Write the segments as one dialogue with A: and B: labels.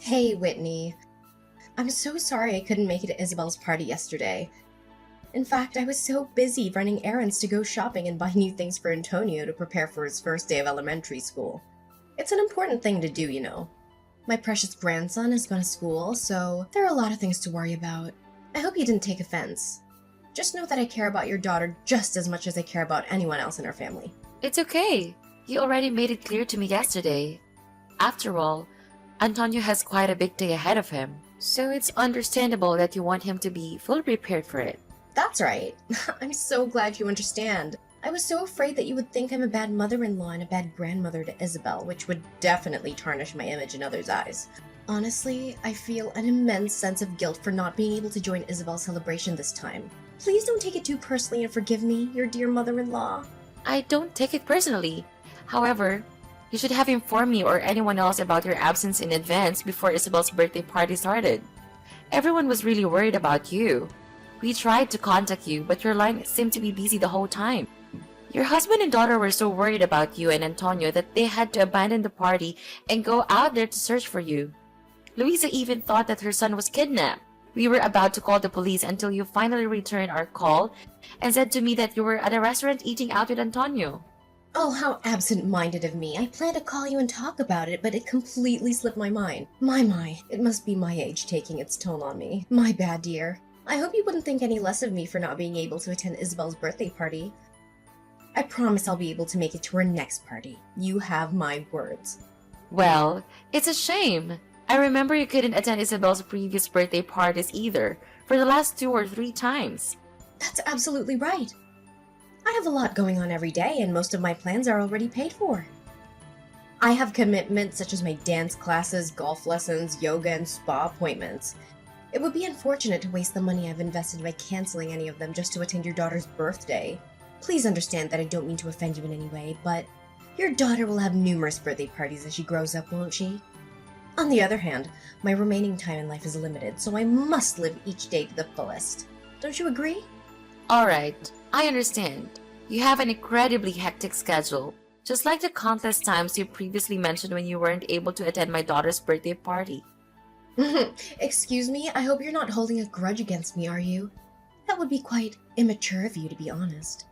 A: Hey, Whitney. I'm so sorry I couldn't make it to Isabel's party yesterday. In fact, I was so busy running errands to go shopping and buy new things for Antonio to prepare for his first day of elementary school. It's an important thing to do, you know. My precious grandson has gone to school, so there are a lot of things to worry about. I hope you didn't take offense. Just know that I care about your daughter just as much as I care about anyone else in our family.
B: It's okay. You already made it clear to me yesterday. After all, Antonio has quite a big day ahead of him, so it's understandable that you want him to be fully prepared for it.
A: That's right. I'm so glad you understand. I was so afraid that you would think I'm a bad mother-in-law and a bad grandmother to Isabel, which would definitely tarnish my image in others' eyes. Honestly, I feel an immense sense of guilt for not being able to join Isabel's celebration this time. Please don't take it too personally and forgive me, your dear mother-in-law.
B: I don't take it personally. However, you should have informed me or anyone else about your absence in advance before Isabel's birthday party started. Everyone was really worried about you. We tried to contact you, but your line seemed to be busy the whole time. Your husband and daughter were so worried about you and Antonio that they had to abandon the party and go out there to search for you. Luisa even thought that her son was kidnapped. We were about to call the police until you finally returned our call and said to me that you were at a restaurant eating out with Antonio.
A: Oh, how absent-minded of me. I planned to call you and talk about it, but it completely slipped my mind. My, it must be my age taking its toll on me. My bad, dear. I hope you wouldn't think any less of me for not being able to attend Isabel's birthday party. I promise I'll be able to make it to her next party. You have my words.
B: Well, it's a shame. I remember you couldn't attend Isabel's previous birthday parties either, for the last 2 or 3 times.
A: That's absolutely right. I have a lot going on every day, and most of my plans are already paid for. I have commitments such as my dance classes, golf lessons, yoga, and spa appointments. It would be unfortunate to waste the money I've invested by canceling any of them just to attend your daughter's birthday. Please understand that I don't mean to offend you in any way, but your daughter will have numerous birthday parties as she grows up, won't she? On the other hand, my remaining time in life is limited, so I must live each day to the fullest. Don't you agree?
B: Alright, I understand. You have an incredibly hectic schedule, just like the countless times you previously mentioned when you weren't able to attend my daughter's birthday party.
A: Excuse me, I hope you're not holding a grudge against me, are you? That would be quite immature of you, to be honest.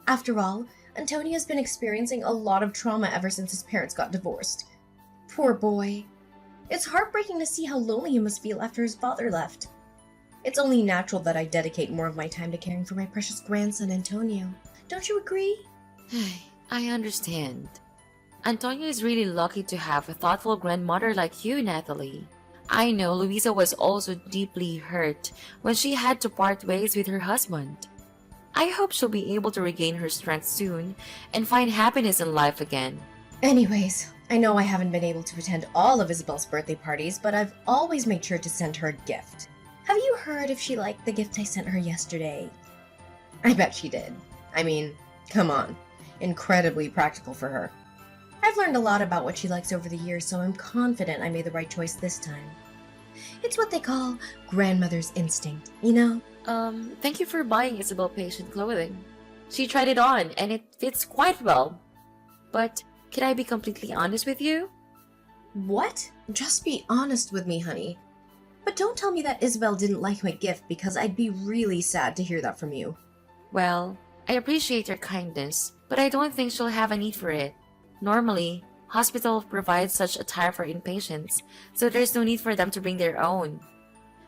A: After all, Antonio's been experiencing a lot of trauma ever since his parents got divorced. Poor boy. It's heartbreaking to see how lonely he must feel after his father left. It's only natural that I dedicate more of my time to caring for my precious grandson, Antonio. Don't you agree?
B: I understand. Antonio is really lucky to have a thoughtful grandmother like you, Natalie. I know Luisa was also deeply hurt when she had to part ways with her husband. I hope she'll be able to regain her strength soon and find happiness in life again.
A: Anyways, I know I haven't been able to attend all of Isabel's birthday parties, but I've always made sure to send her a gift. Have you heard if she liked the gift I sent her yesterday? I bet she did. I mean, come on. Incredibly practical for her. I've learned a lot about what she likes over the years, so I'm confident I made the right choice this time. It's what they call grandmother's instinct, you know?
B: Thank you for buying Isabel patient clothing. She tried it on and it fits quite well. But can I be completely honest with you?
A: What? Just be honest with me, honey. But don't tell me that Isabel didn't like my gift, because I'd be really sad to hear that from you.
B: Well, I appreciate your kindness, but I don't think she'll have a need for it. Normally, hospital provides such attire for inpatients, so there's no need for them to bring their own.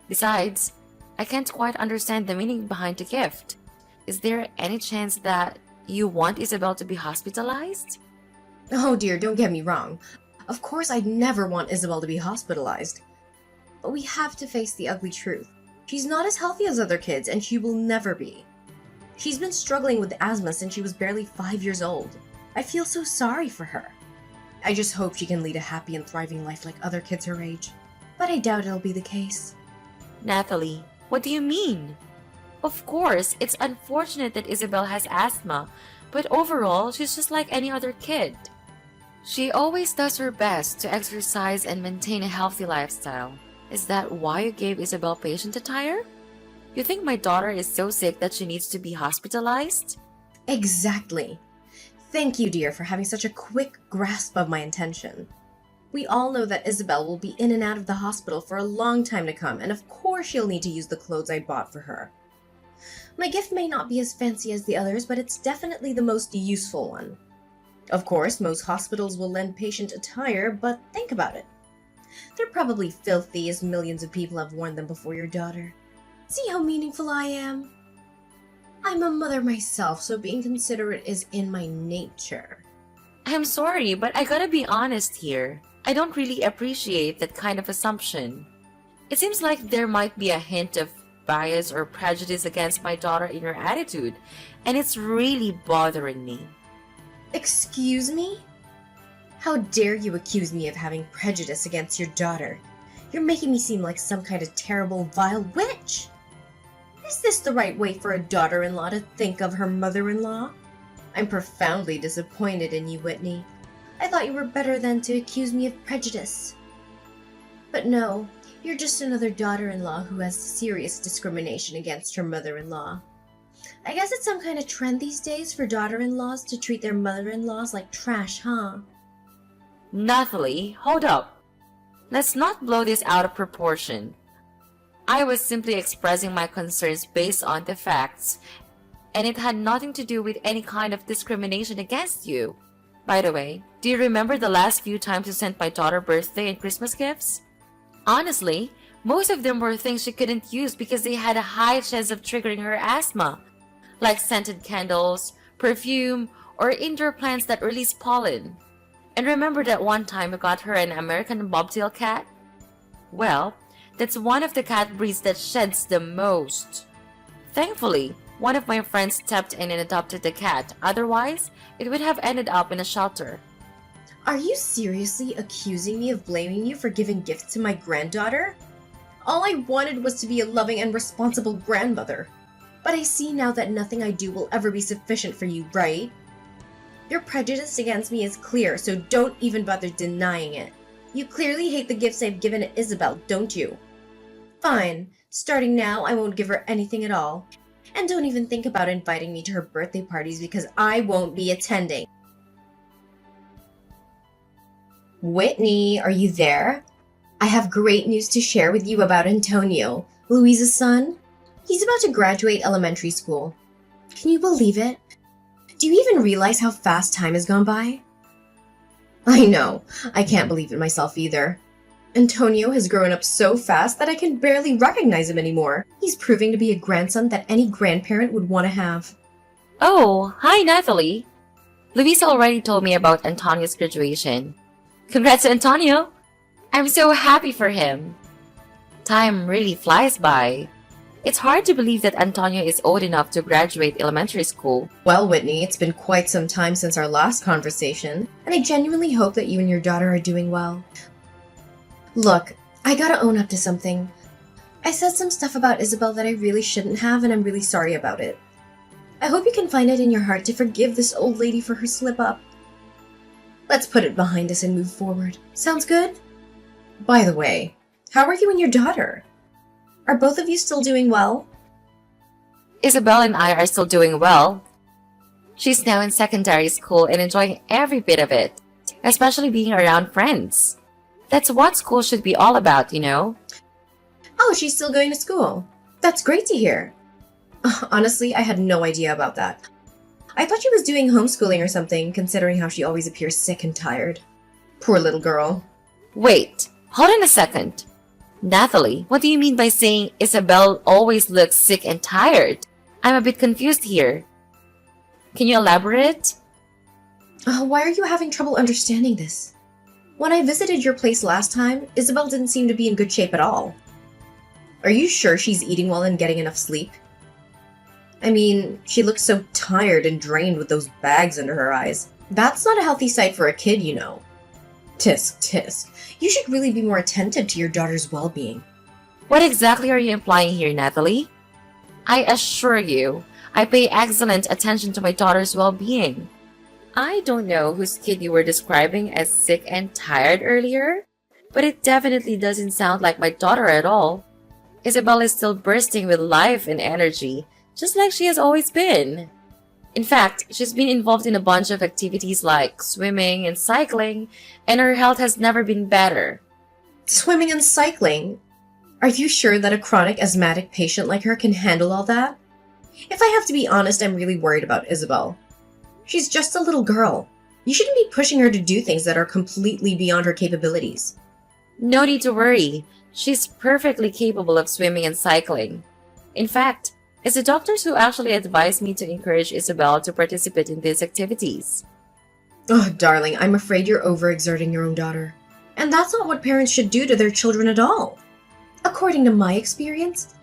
B: Besides, I can't quite understand the meaning behind the gift. Is there any chance that you want Isabel to be hospitalized?
A: Oh dear, don't get me wrong. Of course I'd never want Isabel to be hospitalized. But we have to face the ugly truth. She's not as healthy as other kids, and she will never be. She's been struggling with asthma since she was barely 5 years old. I feel so sorry for her. I just hope she can lead a happy and thriving life like other kids her age. But I doubt it'll be the case.
B: Natalie, what do you mean? Of course, it's unfortunate that Isabel has asthma, but overall, she's just like any other kid. She always does her best to exercise and maintain a healthy lifestyle. Is that why you gave Isabel patient attire? You think my daughter is so sick that she needs to be hospitalized?
A: Exactly. Thank you, dear, for having such a quick grasp of my intention. We all know that Isabel will be in and out of the hospital for a long time to come, and of course she'll need to use the clothes I bought for her. My gift may not be as fancy as the others, but it's definitely the most useful one. Of course, most hospitals will lend patient attire, but think about it. They're probably filthy, as millions of people have worn them before your daughter. See how meaningful I am? I'm a mother myself, so being considerate is in my nature.
B: I'm sorry, but I gotta be honest here. I don't really appreciate that kind of assumption. It seems like there might be a hint of bias or prejudice against my daughter in your attitude, and it's really bothering me.
A: Excuse me? How dare you accuse me of having prejudice against your daughter? You're making me seem like some kind of terrible, vile witch. Is this the right way for a daughter-in-law to think of her mother-in-law? I'm profoundly disappointed in you, Whitney. I thought you were better than to accuse me of prejudice. But no, you're just another daughter-in-law who has serious discrimination against her mother-in-law. I guess it's some kind of trend these days for daughter-in-laws to treat their mother-in-laws like trash, huh?
B: Nathalie, hold up. Let's not blow this out of proportion. I was simply expressing my concerns based on the facts, and it had nothing to do with any kind of discrimination against you. By the way, do you remember the last few times you sent my daughter birthday and Christmas gifts? Honestly, most of them were things she couldn't use because they had a high chance of triggering her asthma, like scented candles, perfume, or indoor plants that release pollen. And remember that one time we got her an American bobtail cat? Well, that's one of the cat breeds that sheds the most. Thankfully, one of my friends stepped in and adopted the cat. Otherwise, it would have ended up in a shelter.
A: Are you seriously accusing me of blaming you for giving gifts to my granddaughter? All I wanted was to be a loving and responsible grandmother. But I see now that nothing I do will ever be sufficient for you, right? Your prejudice against me is clear, so don't even bother denying it. You clearly hate the gifts I've given to Isabel, don't you? Fine. Starting now, I won't give her anything at all. And don't even think about inviting me to her birthday parties because I won't be attending. Whitney, are you there? I have great news to share with you about Antonio, Louisa's son. He's about to graduate elementary school. Can you believe it? Do you even realize how fast time has gone by? I know. I can't believe it myself either. Antonio has grown up so fast that I can barely recognize him anymore. He's proving to be a grandson that any grandparent would want to have.
B: Oh, hi Nathalie. Luisa already told me about Antonio's graduation. Congrats to Antonio! I'm so happy for him. Time really flies by. It's hard to believe that Antonio is old enough to graduate elementary school.
A: Well, Whitney, it's been quite some time since our last conversation, and I genuinely hope that you and your daughter are doing well. Look, I gotta own up to something. I said some stuff about Isabel that I really shouldn't have, and I'm really sorry about it. I hope you can find it in your heart to forgive this old lady for her slip-up. Let's put it behind us and move forward. Sounds good? By the way, how are you and your daughter? Are both of you still doing well?
B: Isabel and I are still doing well. She's now in secondary school and enjoying every bit of it, especially being around friends. That's what school should be all about, you know?
A: Oh, she's still going to school. That's great to hear. Honestly, I had no idea about that. I thought she was doing homeschooling or something, considering how she always appears sick and tired. Poor little girl.
B: Wait, hold on a second. Nathalie, what do you mean by saying Isabel always looks sick and tired? I'm a bit confused here. Can you elaborate?
A: Why are you having trouble understanding this? When I visited your place last time, Isabel didn't seem to be in good shape at all. Are you sure she's eating well and getting enough sleep? I mean, she looks so tired and drained with those bags under her eyes. That's not a healthy sight for a kid, you know. Tisk, tisk. You should really be more attentive to your daughter's well-being.
B: What exactly are you implying here, Nathalie? I assure you, I pay excellent attention to my daughter's well-being. I don't know whose kid you were describing as sick and tired earlier, but it definitely doesn't sound like my daughter at all. Isabel is still bursting with life and energy, just like she has always been. In fact, she's been involved in a bunch of activities like swimming and cycling, and her health has never been better.
A: Swimming and cycling? Are you sure that a chronic asthmatic patient like her can handle all that? If I have to be honest, I'm really worried about Isabel. She's just a little girl. You shouldn't be pushing her to do things that are completely beyond her capabilities.
B: No need to worry. She's perfectly capable of swimming and cycling. In fact, it's the doctors who actually advised me to encourage Isabel to participate in these activities.
A: Oh, darling, I'm afraid you're overexerting your own daughter. And that's not what parents should do to their children at all. According to my experience,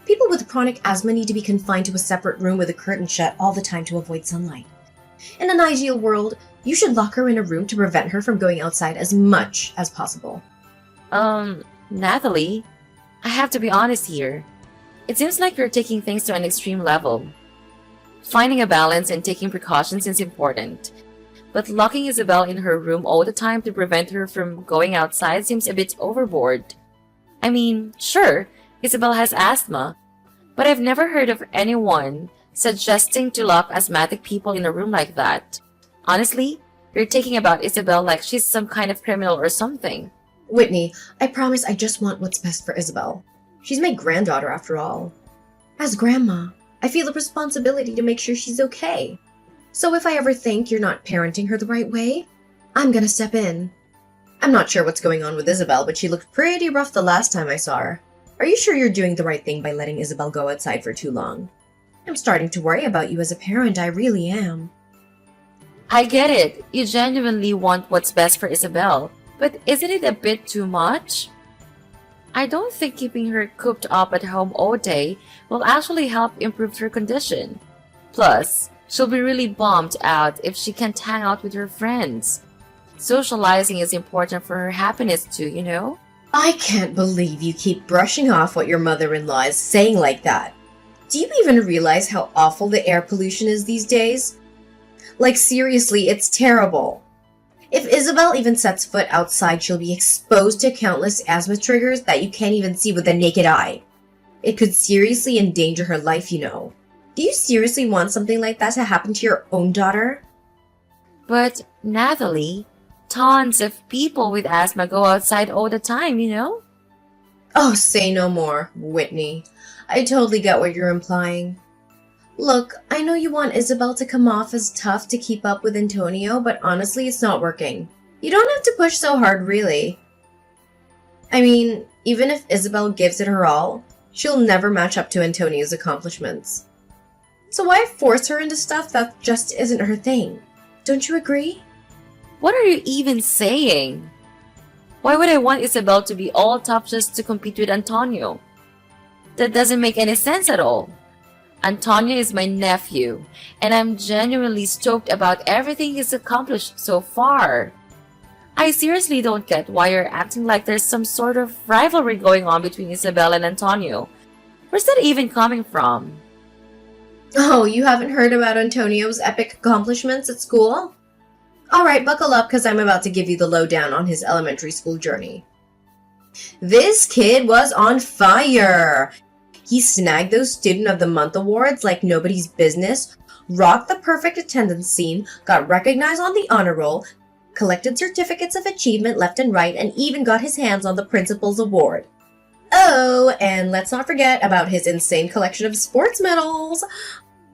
A: people with chronic asthma need to be confined to a separate room with a curtain shut all the time to avoid sunlight. In an ideal world, you should lock her in a room to prevent her from going outside as much as possible.
B: Natalie, I have to be honest here. It seems like you're taking things to an extreme level. Finding a balance and taking precautions is important, but locking Isabel in her room all the time to prevent her from going outside seems a bit overboard. I mean, sure, Isabel has asthma, but I've never heard of anyone suggesting to lock asthmatic people in a room like that. Honestly, you're taking about Isabel like she's some kind of criminal or something.
A: Whitney, I promise I just want what's best for Isabel. She's my granddaughter after all. As grandma, I feel a responsibility to make sure she's okay. So if I ever think you're not parenting her the right way, I'm gonna step in. I'm not sure what's going on with Isabel, but she looked pretty rough the last time I saw her. Are you sure you're doing the right thing by letting Isabel go outside for too long? I'm starting to worry about you as a parent, I really am.
B: I get it. You genuinely want what's best for Isabel, but isn't it a bit too much? I don't think keeping her cooped up at home all day will actually help improve her condition. Plus, she'll be really bummed out if she can't hang out with her friends. Socializing is important for her happiness too, you know?
A: I can't believe you keep brushing off what your mother-in-law is saying like that. Do you even realize how awful the air pollution is these days? Like seriously, it's terrible. If Isabel even sets foot outside, she'll be exposed to countless asthma triggers that you can't even see with the naked eye. It could seriously endanger her life, you know. Do you seriously want something like that to happen to your own daughter?
B: But, Natalie, tons of people with asthma go outside all the time, you know?
A: Oh, say no more, Whitney. I totally get what you're implying. Look, I know you want Isabel to come off as tough to keep up with Antonio, but honestly, it's not working. You don't have to push so hard, really. I mean, even if Isabel gives it her all, she'll never match up to Antonio's accomplishments. So why force her into stuff that just isn't her thing? Don't you agree?
B: What are you even saying? Why would I want Isabel to be all tough just to compete with Antonio? That doesn't make any sense at all. Antonio is my nephew, and I'm genuinely stoked about everything he's accomplished so far. I seriously don't get why you're acting like there's some sort of rivalry going on between Isabel and Antonio. Where's that even coming from?
A: Oh, you haven't heard about Antonio's epic accomplishments at school? Alright, buckle up because I'm about to give you the lowdown on his elementary school journey. This kid was on fire! He snagged those Student of the Month awards like nobody's business, rocked the perfect attendance scene, got recognized on the honor roll, collected certificates of achievement left and right, and even got his hands on the principal's award. Oh, and let's not forget about his insane collection of sports medals.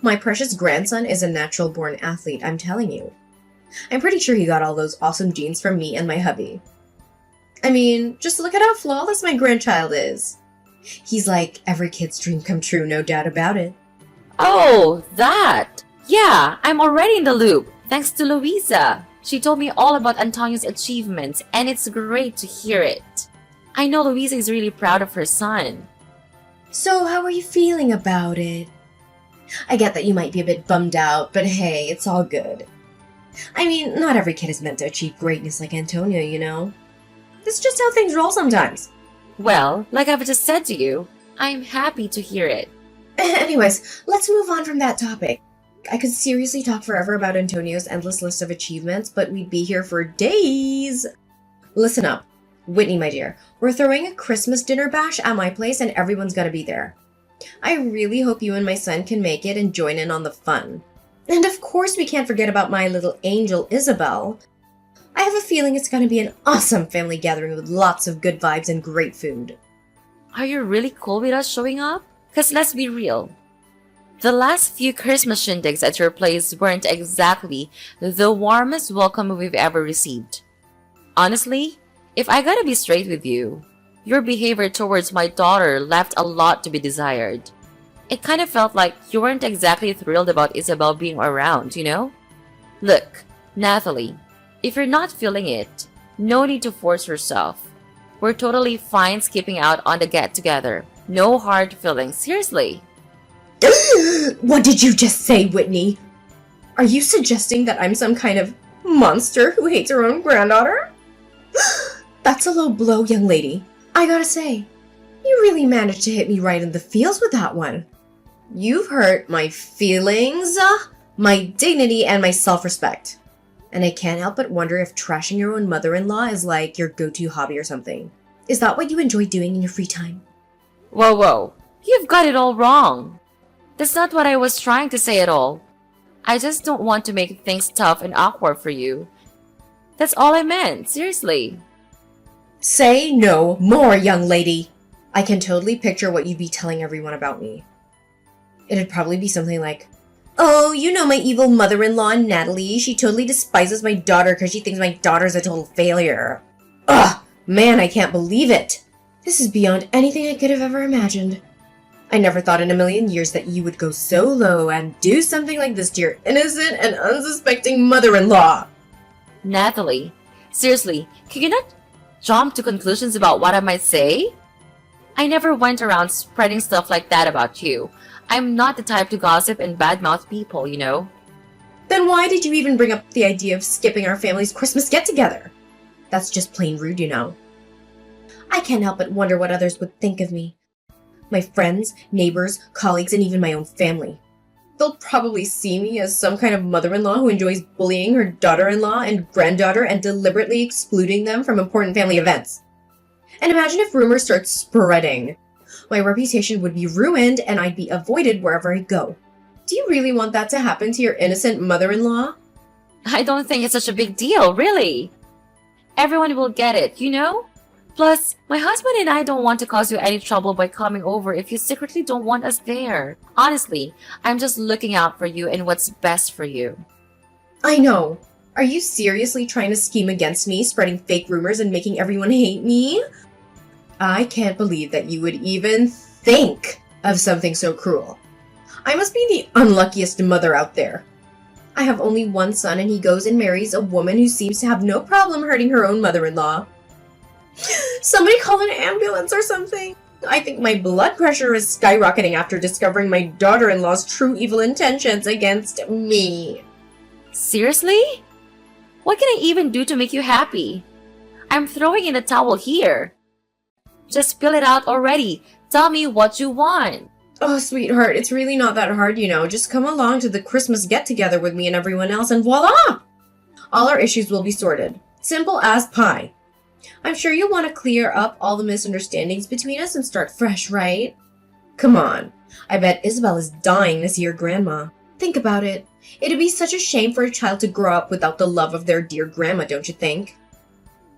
A: My precious grandson is a natural-born athlete, I'm telling you. I'm pretty sure he got all those awesome genes from me and my hubby. I mean, just look at how flawless my grandchild is. He's like every kid's dream come true, no doubt about it.
B: Oh, that! Yeah, I'm already in the loop, thanks to Louisa. She told me all about Antonio's achievements, and it's great to hear it. I know Louisa is really proud of her son.
A: So how are you feeling about it? I get that you might be a bit bummed out, but hey, it's all good. I mean, not every kid is meant to achieve greatness like Antonio, you know? It's just how things roll sometimes.
B: Well, like I've just said to you, I'm happy to hear it.
A: Anyways, let's move on from that topic. I could seriously talk forever about Antonio's endless list of achievements, but we'd be here for days. Listen up. Whitney, my dear, we're throwing a Christmas dinner bash at my place and everyone's gotta be there. I really hope you and my son can make it and join in on the fun. And of course we can't forget about my little angel, Isabel. I have a feeling it's going to be an awesome family gathering with lots of good vibes and great food.
B: Are you really cool with us showing up? Because let's be real. The last few Christmas shindigs at your place weren't exactly the warmest welcome we've ever received. Honestly, if I gotta be straight with you, your behavior towards my daughter left a lot to be desired. It kind of felt like you weren't exactly thrilled about Isabel being around, you know? Look, Natalie, if you're not feeling it, no need to force yourself. We're totally fine skipping out on the get-together. No hard feelings, seriously.
A: What did you just say, Whitney? Are you suggesting that I'm some kind of monster who hates her own granddaughter? That's a low blow, young lady. I gotta say, you really managed to hit me right in the feels with that one. You've hurt my feelings, my dignity, and my self-respect. And I can't help but wonder if trashing your own mother-in-law is like your go-to hobby or something. Is that what you enjoy doing in your free time?
B: Whoa, you've got it all wrong. That's not what I was trying to say at all. I just don't want to make things tough and awkward for you. That's all I meant, seriously.
A: Say no more, young lady. I can totally picture what you'd be telling everyone about me. It'd probably be something like, oh, you know my evil mother-in-law, Natalie. She totally despises my daughter because she thinks my daughter's a total failure. Ugh, man, I can't believe it. This is beyond anything I could have ever imagined. I never thought in a million years that you would go so low and do something like this to your innocent and unsuspecting mother-in-law.
B: Natalie, seriously, can you not jump to conclusions about what I might say? I never went around spreading stuff like that about you. I'm not the type to gossip and badmouth people, you know.
A: Then why did you even bring up the idea of skipping our family's Christmas get-together? That's just plain rude, you know. I can't help but wonder what others would think of me. My friends, neighbors, colleagues, and even my own family. They'll probably see me as some kind of mother-in-law who enjoys bullying her daughter-in-law and granddaughter and deliberately excluding them from important family events. And imagine if rumors start spreading. My reputation would be ruined and I'd be avoided wherever I go. Do you really want that to happen to your innocent mother-in-law?
B: I don't think it's such a big deal, really. Everyone will get it, you know? Plus, my husband and I don't want to cause you any trouble by coming over if you secretly don't want us there. Honestly, I'm just looking out for you and what's best for you.
A: I know. Are you seriously trying to scheme against me, spreading fake rumors and making everyone hate me? I can't believe that you would even think of something so cruel. I must be the unluckiest mother out there. I have only one son and he goes and marries a woman who seems to have no problem hurting her own mother-in-law. Somebody call an ambulance or something. I think my blood pressure is skyrocketing after discovering my daughter-in-law's true evil intentions against me.
B: Seriously? What can I even do to make you happy? I'm throwing in the towel here. Just spill it out already. Tell me what you want.
A: Oh, sweetheart, it's really not that hard, you know. Just come along to the Christmas get-together with me and everyone else and voila! All our issues will be sorted. Simple as pie. I'm sure you'll want to clear up all the misunderstandings between us and start fresh, right? Come on. I bet Isabel is dying to see her grandma. Think about it. It'd be such a shame for a child to grow up without the love of their dear grandma, don't you think?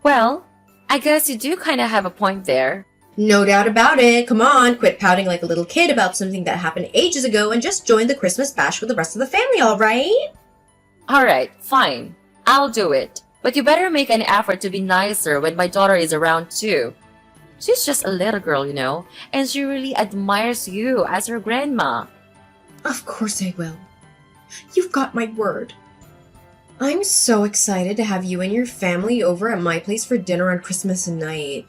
B: Well, I guess you do kind of have a point there.
A: No doubt about it. Come on, quit pouting like a little kid about something that happened ages ago and just join the Christmas bash with the rest of the family, all right?
B: Alright, fine. I'll do it. But you better make an effort to be nicer when my daughter is around too. She's just a little girl, you know, and she really admires you as her grandma.
A: Of course I will. You've got my word. I'm so excited to have you and your family over at my place for dinner on Christmas night.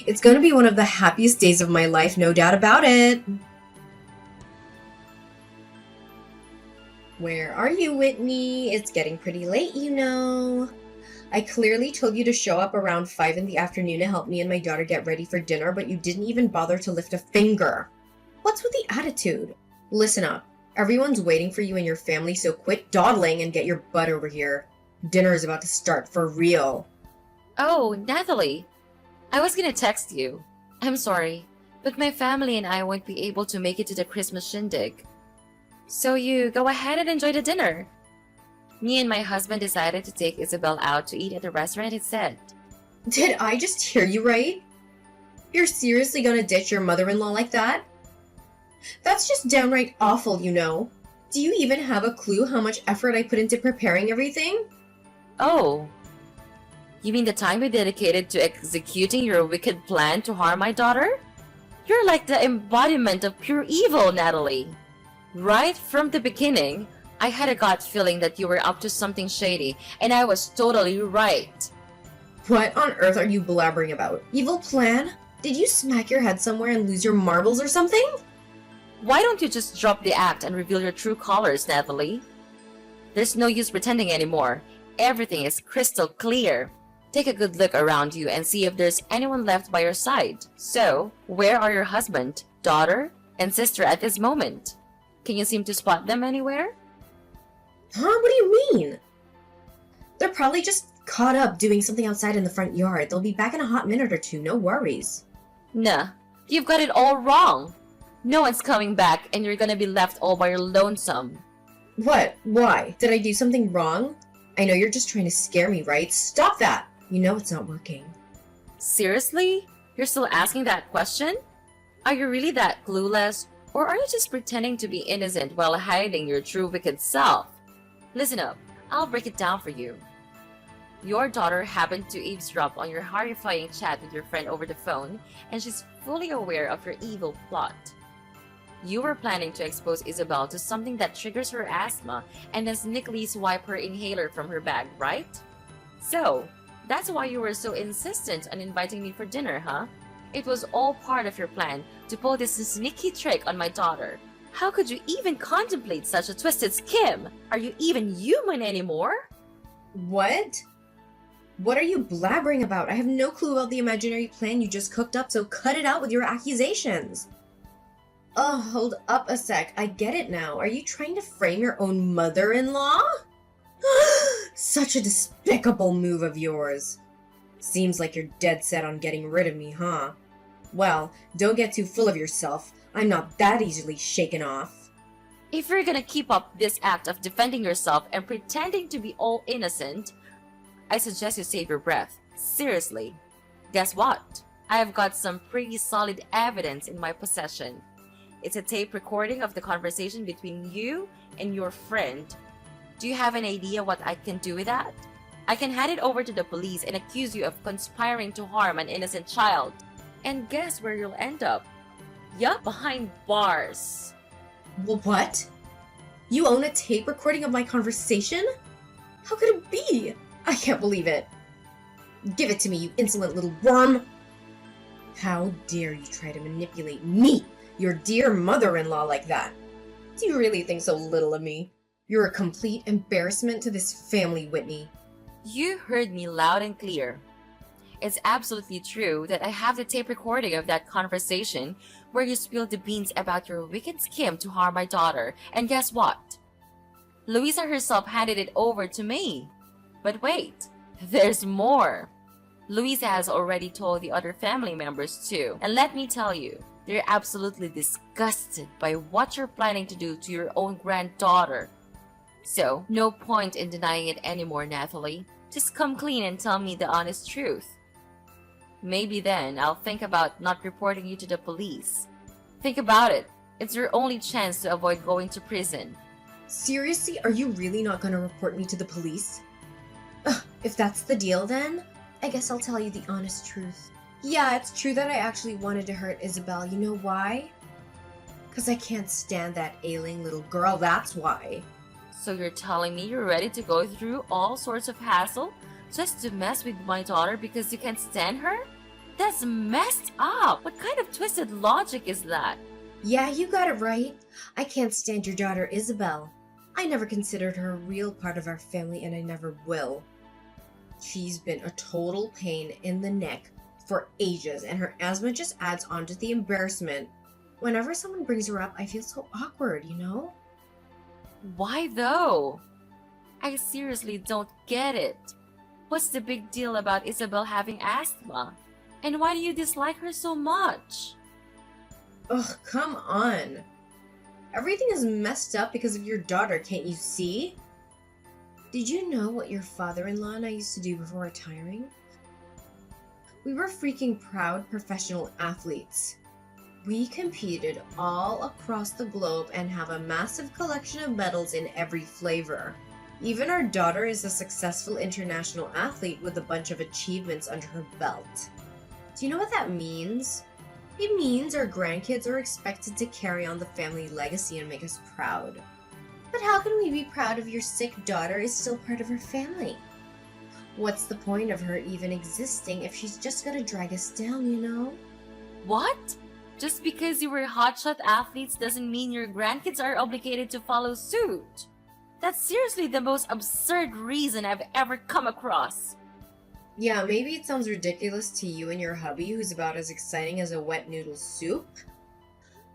A: It's going to be one of the happiest days of my life, no doubt about it. Where are you, Whitney? It's getting pretty late, you know. I clearly told you to show up around 5 in the afternoon to help me and my daughter get ready for dinner, but you didn't even bother to lift a finger. What's with the attitude? Listen up. Everyone's waiting for you and your family, so quit dawdling and get your butt over here. Dinner is about to start for real.
B: Oh, Natalie. I was gonna text you. I'm sorry, but my family and I won't be able to make it to the Christmas shindig. So you go ahead and enjoy the dinner. Me and my husband decided to take Isabel out to eat at the restaurant instead.
A: Did I just hear you right? You're seriously gonna ditch your mother-in-law like that? That's just downright awful, you know. Do you even have a clue how much effort I put into preparing everything?
B: Oh, you mean the time you dedicated to executing your wicked plan to harm my daughter? You're like the embodiment of pure evil, Natalie. Right from the beginning, I had a gut feeling that you were up to something shady, and I was totally right.
A: What on earth are you blabbering about? Evil plan? Did you smack your head somewhere and lose your marbles or something?
B: Why don't you just drop the act and reveal your true colors, Natalie? There's no use pretending anymore. Everything is crystal clear. Take a good look around you and see if there's anyone left by your side. So, where are your husband, daughter, and sister at this moment? Can you seem to spot them anywhere?
A: Huh? What do you mean? They're probably just caught up doing something outside in the front yard. They'll be back in a hot minute or two, no worries.
B: Nah, you've got it all wrong. No one's coming back and you're gonna be left all by your lonesome.
A: What? Why? Did I do something wrong? I know you're just trying to scare me, right? Stop that! You know it's not working.
B: Seriously? You're still asking that question? Are you really that clueless? Or are you just pretending to be innocent while hiding your true wicked self? Listen up, I'll break it down for you. Your daughter happened to eavesdrop on your horrifying chat with your friend over the phone, and she's fully aware of your evil plot. You were planning to expose Isabel to something that triggers her asthma and then sneakily swipe her inhaler from her bag, right? So, that's why you were so insistent on inviting me for dinner, huh? It was all part of your plan to pull this sneaky trick on my daughter. How could you even contemplate such a twisted scheme? Are you even human anymore?
A: What? What are you blabbering about? I have no clue about the imaginary plan you just cooked up, so cut it out with your accusations. Oh, hold up a sec. I get it now. Are you trying to frame your own mother-in-law? Such a despicable move of yours. Seems like you're dead set on getting rid of me, huh? Well, don't get too full of yourself. I'm not that easily shaken off.
B: If you're gonna keep up this act of defending yourself and pretending to be all innocent, I suggest you save your breath. Seriously. Guess what? I have got some pretty solid evidence in my possession. It's a tape recording of the conversation between you and your friend. Do you have an idea what I can do with that? I can hand it over to the police and accuse you of conspiring to harm an innocent child. And guess where you'll end up? Yup, behind bars.
A: Well, what? You own a tape recording of my conversation? How could it be? I can't believe it. Give it to me, you insolent little worm! How dare you try to manipulate me, your dear mother-in-law, like that? Do you really think so little of me? You're a complete embarrassment to this family, Whitney.
B: You heard me loud and clear. It's absolutely true that I have the tape recording of that conversation where you spilled the beans about your wicked scheme to harm my daughter. And guess what? Louisa herself handed it over to me. But wait, there's more. Louisa has already told the other family members too. And let me tell you, they're absolutely disgusted by what you're planning to do to your own granddaughter. So, no point in denying it anymore, Natalie. Just come clean and tell me the honest truth. Maybe then I'll think about not reporting you to the police. Think about it. It's your only chance to avoid going to prison.
A: Seriously, are you really not going to report me to the police? Ugh, if that's the deal then, I guess I'll tell you the honest truth. Yeah, it's true that I actually wanted to hurt Isabel. You know why? Because I can't stand that ailing little girl, that's why.
B: So you're telling me you're ready to go through all sorts of hassle just to mess with my daughter because you can't stand her? That's messed up! What kind of twisted logic is that?
A: Yeah, you got it right. I can't stand your daughter Isabel. I never considered her a real part of our family and I never will. She's been a total pain in the neck for ages and her asthma just adds on to the embarrassment. Whenever someone brings her up, I feel so awkward, you know?
B: Why though? I seriously don't get it. What's the big deal about Isabel having asthma? And why do you dislike her so much?
A: Ugh, come on. Everything is messed up because of your daughter, can't you see? Did you know what your father-in-law and I used to do before retiring? We were freaking proud professional athletes. We competed all across the globe and have a massive collection of medals in every flavor. Even our daughter is a successful international athlete with a bunch of achievements under her belt. Do you know what that means? It means our grandkids are expected to carry on the family legacy and make us proud. But how can we be proud if your sick daughter is still part of her family? What's the point of her even existing if she's just gonna drag us down, you know?
B: What? Just because you were hotshot athletes doesn't mean your grandkids are obligated to follow suit. That's seriously the most absurd reason I've ever come across.
A: Yeah, maybe it sounds ridiculous to you and your hubby who's about as exciting as a wet noodle soup,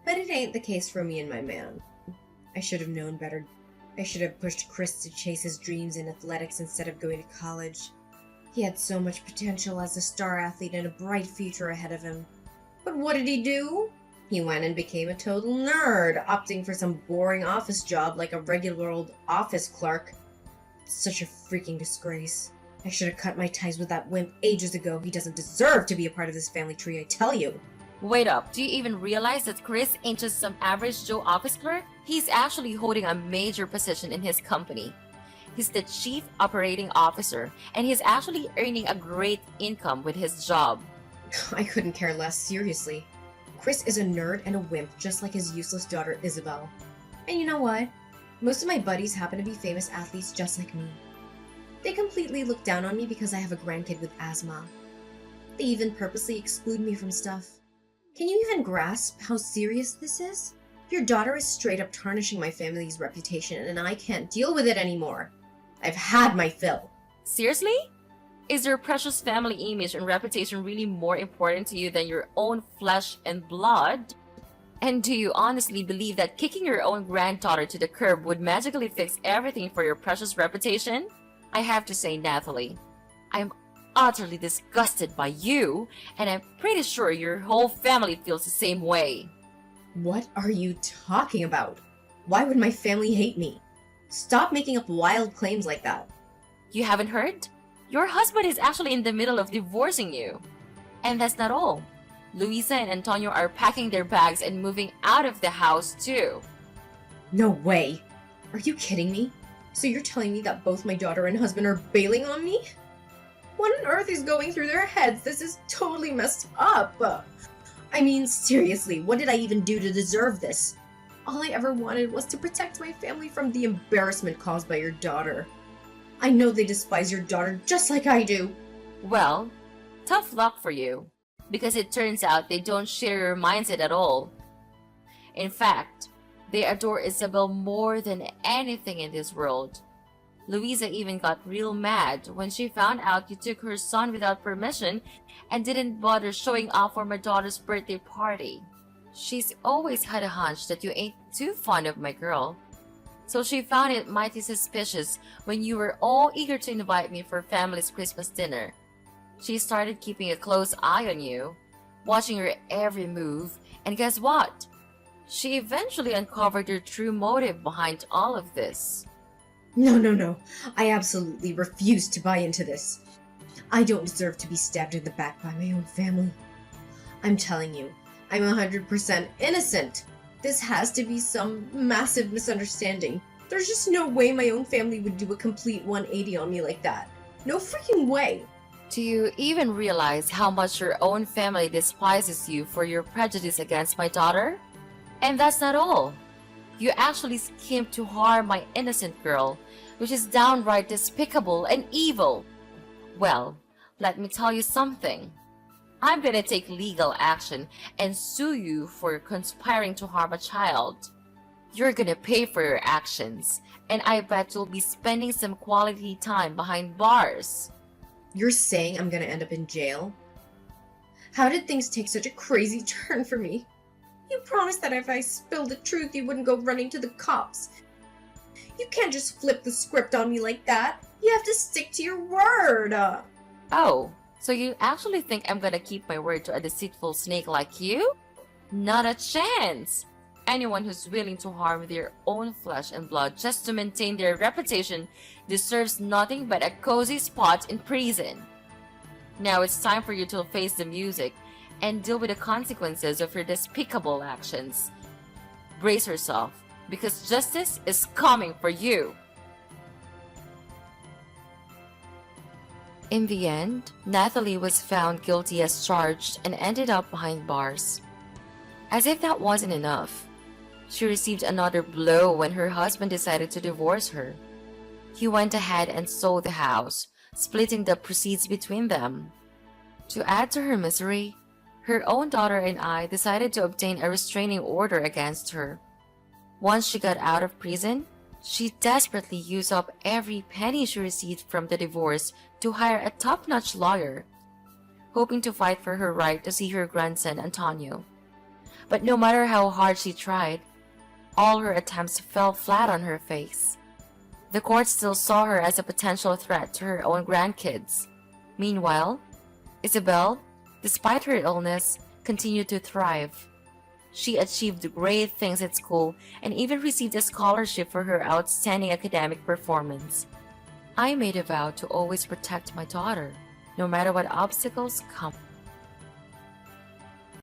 A: but it ain't the case for me and my man. I should have known better. I should have pushed Chris to chase his dreams in athletics instead of going to college. He had so much potential as a star athlete and a bright future ahead of him. But what did he do? He went and became a total nerd, opting for some boring office job like a regular old office clerk. Such a freaking disgrace. I should have cut my ties with that wimp ages ago. He doesn't deserve to be a part of this family tree, I tell you.
B: Wait up, do you even realize that Chris ain't just some average Joe office clerk? He's actually holding a major position in his company. He's the chief operating officer, and he's actually earning a great income with his job.
A: I couldn't care less, seriously. Chris is a nerd and a wimp, just like his useless daughter Isabel. And you know what? Most of my buddies happen to be famous athletes just like me. They completely look down on me because I have a grandkid with asthma. They even purposely exclude me from stuff. Can you even grasp how serious this is? Your daughter is straight up tarnishing my family's reputation, and I can't deal with it anymore. I've had my fill.
B: Seriously? Is your precious family image and reputation really more important to you than your own flesh and blood? And do you honestly believe that kicking your own granddaughter to the curb would magically fix everything for your precious reputation? I have to say, Natalie, I'm utterly disgusted by you, and I'm pretty sure your whole family feels the same way.
A: What are you talking about? Why would my family hate me? Stop making up wild claims like that.
B: You haven't heard? Your husband is actually in the middle of divorcing you. And that's not all. Luisa and Antonio are packing their bags and moving out of the house too.
A: No way. Are you kidding me? So you're telling me that both my daughter and husband are bailing on me? What on earth is going through their heads? This is totally messed up. I mean, seriously, what did I even do to deserve this? All I ever wanted was to protect my family from the embarrassment caused by your daughter. I know they despise your daughter just like I do.
B: Well, tough luck for you, because it turns out they don't share your mindset at all. In fact, they adore Isabel more than anything in this world. Luisa even got real mad when she found out you took her son without permission and didn't bother showing off for my daughter's birthday party. She's always had a hunch that you ain't too fond of my girl. So she found it mighty suspicious when you were all eager to invite me for family's Christmas dinner. She started keeping a close eye on you, watching your every move, and guess what? She eventually uncovered your true motive behind all of this.
A: No. I absolutely refuse to buy into this. I don't deserve to be stabbed in the back by my own family. I'm telling you, I'm 100% innocent. This has to be some massive misunderstanding. There's just no way my own family would do a complete 180 on me like that. No freaking way.
B: Do you even realize how much your own family despises you for your prejudice against my daughter? And that's not all. You actually schemed to harm my innocent girl, which is downright despicable and evil. Well, let me tell you something. I'm gonna take legal action and sue you for conspiring to harm a child. You're gonna pay for your actions, and I bet you'll be spending some quality time behind bars.
A: You're saying I'm gonna end up in jail? How did things take such a crazy turn for me? You promised that if I spilled the truth, you wouldn't go running to the cops. You can't just flip the script on me like that. You have to stick to your word.
B: Oh, so you actually think I'm gonna keep my word to a deceitful snake like you? Not a chance! Anyone who's willing to harm their own flesh and blood just to maintain their reputation deserves nothing but a cozy spot in prison. Now it's time for you to face the music and deal with the consequences of your despicable actions. Brace yourself, because justice is coming for you. In the end, Natalie was found guilty as charged and ended up behind bars. As if that wasn't enough, she received another blow when her husband decided to divorce her. He went ahead and sold the house, splitting the proceeds between them. To add to her misery, her own daughter and I decided to obtain a restraining order against her. Once she got out of prison, she desperately used up every penny she received from the divorce to hire a top-notch lawyer, hoping to fight for her right to see her grandson Antonio. But no matter how hard she tried, all her attempts fell flat on her face. The court still saw her as a potential threat to her own grandkids. Meanwhile, Isabel, despite her illness, continued to thrive. She achieved great things at school and even received a scholarship for her outstanding academic performance. I made a vow to always protect my daughter, no matter what obstacles come.